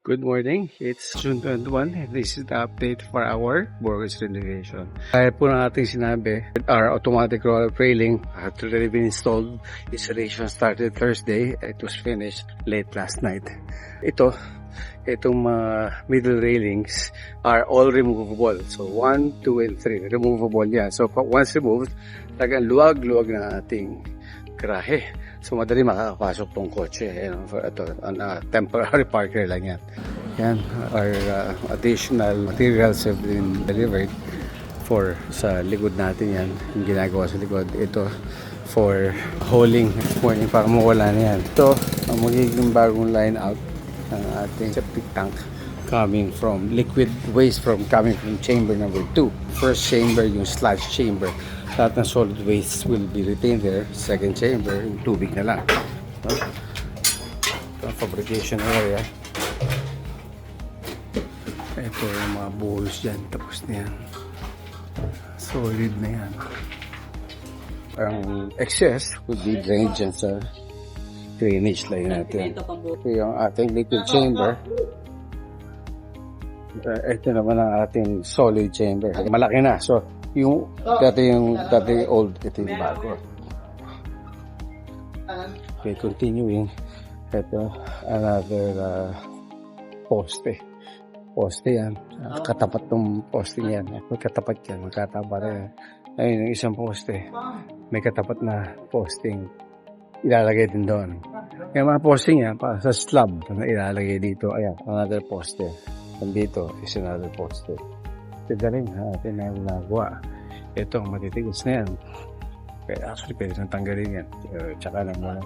Good morning. It's June 21. This is the update for our Burgos renovation. Kaya po na ating sinabi, our automatic roll-up railing had already been installed. Installation started Thursday. It was finished late last night. Itong middle railings are all removable. So 1, 2, and 3 removable yan. So once removed, talagang luwag-luwag na ating garahe. So madali makakapasok tong kotse. Temporary parker lang yan. Yan, our additional materials have been delivered for sa likod natin yan. Yung ginagawa sa likod. Ito for hauling morning para mawala na yan. Ito ang magiging bagong line out ng ating septic tank coming from liquid waste coming from chamber number 2. First chamber yung sludge chamber. Lahat ng solid waste will be retained there. Second chamber, yung tubig na lang. Ito ang fabrication area. Ito yung mga bowls dyan. Tapos na yan. Solid na yan. Ang excess would be drained dyan sa drainage line natin. Ito yung ating liquid chamber. Ito naman ang ating solid chamber. Malaki na. So, yung dati old, ito yung bago. Okay, continuing. Ito, another poste. Poste yan. Katapat ng poste yan. May katapat yan. Magkatapat yan. Ayun, yung isang poste. May katapat na posting. Ilalagay din doon. Yung mga posting yan, para sa slab na ilalagay dito. Ayan, another poste. Nandito is another poste. Ito rin natin na nagawa. Ito, matitigas na yan. Actually, pwede nang tanggalin yan. Tsaka lang muna.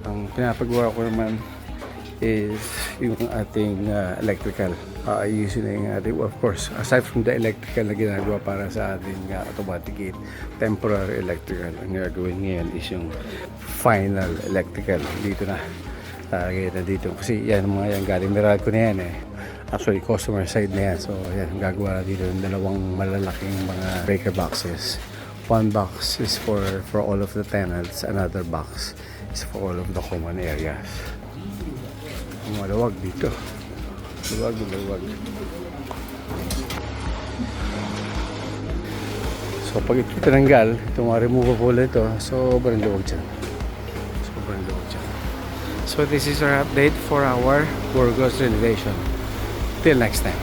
Ang pinapagawa ko naman is yung ating electrical. Ayusin na yung ating, of course, aside from the electrical na ginagawa para sa ating automatic gate, temporary electrical. Ang gagawin ngayon is yung final electrical. Dito na. Tagay na dito. Kasi yan, mga yan, galing Meralco na yan eh. Actually, customer side na yan. So, yan, gagawa na dito ng dalawang malalaking mga breaker boxes. One box is for all of the tenants. Another box is for all of the common areas. Maluwag dito. Maluwag. So, pag ito tinanggal, itong mga removable ito, sobrang luwag dyan. So, this is our update for our Burgos renovation. Till next time.